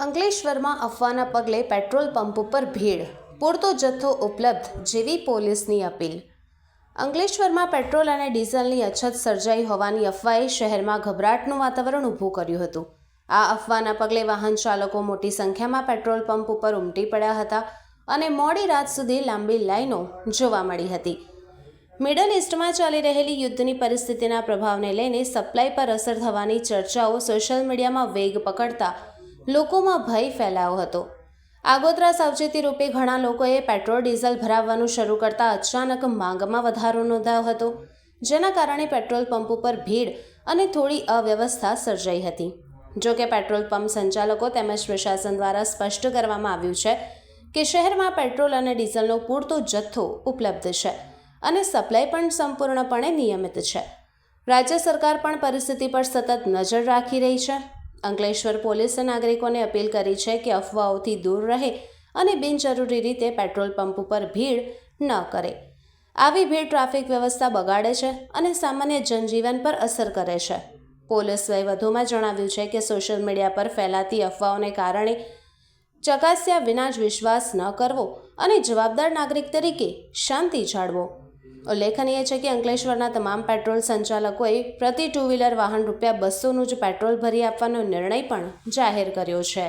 અંકલેશ્વરમાં અફવાના પગલે petrol pump ઉપર ભીડ, પૂરતો જથ્થો ઉપલબ્ધ જેવી પોલીસની અપીલ. અંકલેશ્વરમાં પેટ્રોલ અને ડીઝલની અછત સર્જાઈ હોવાની અફવાએ શહેરમાં ગભરાટનું વાતાવરણ ઊભું કર્યું હતું. આ અફવાના પગલે વાહન ચાલકો મોટી સંખ્યામાં પેટ્રોલ પંપ ઉપર ઉમટી પડ્યા હતા અને મોડી રાત સુધી લાંબી લાઈનો જોવા મળી હતી. મિડલ ઇસ્ટમાં ચાલી રહેલી યુદ્ધની પરિસ્થિતિના પ્રભાવને લઈને સપ્લાય પર અસર થવાની ચર્ચાઓ સોશિયલ મીડિયામાં વેગ પકડતા લોકોમાં ભય ફેલાયો હતો. આગોતરા સાવચેતી રૂપે ઘણા લોકોએ પેટ્રોલ ડીઝલ ભરાવવાનું શરૂ કરતા અચાનક માંગમાં વધારો નોંધાયો હતો, જેના કારણે પેટ્રોલ પંપ ઉપર ભીડ અને થોડી અવ્યવસ્થા સર્જાઈ હતી. જોકે પેટ્રોલ પંપ સંચાલકો તેમજ પ્રશાસન દ્વારા સ્પષ્ટ કરવામાં આવ્યું છે કે શહેરમાં પેટ્રોલ અને ડીઝલનો પૂરતો જથ્થો ઉપલબ્ધ છે અને સપ્લાય પણ સંપૂર્ણપણે નિયમિત છે. રાજ્ય સરકાર પણ પરિસ્થિતિ પર સતત નજર રાખી રહી છે. અંકલેશ્વર પોલીસે નાગરિકોને અપીલ કરી છે કે અફવાઓથી દૂર રહે અને બિનજરૂરી રીતે પેટ્રોલ પંપ ઉપર ભીડ ન કરે. આવી ભીડ ટ્રાફિક વ્યવસ્થા બગાડે છે અને સામાન્ય જનજીવન પર અસર કરે છે. પોલીસે વધુમાં જણાવ્યું છે કે સોશિયલ મીડિયા પર ફેલાતી અફવાઓને કારણે ચકાસ્યા વિના જ વિશ્વાસ ન કરવો અને જવાબદાર નાગરિક તરીકે શાંતિ જાળવો. ઉલ્લેખનીય છે કે અંકલેશ્વરના તમામ પેટ્રોલ સંચાલકોએ પ્રતિ ટુ વ્હીલર વાહન ₹200નું જ પેટ્રોલ ભરી આપવાનો નિર્ણય પણ જાહેર કર્યો છે.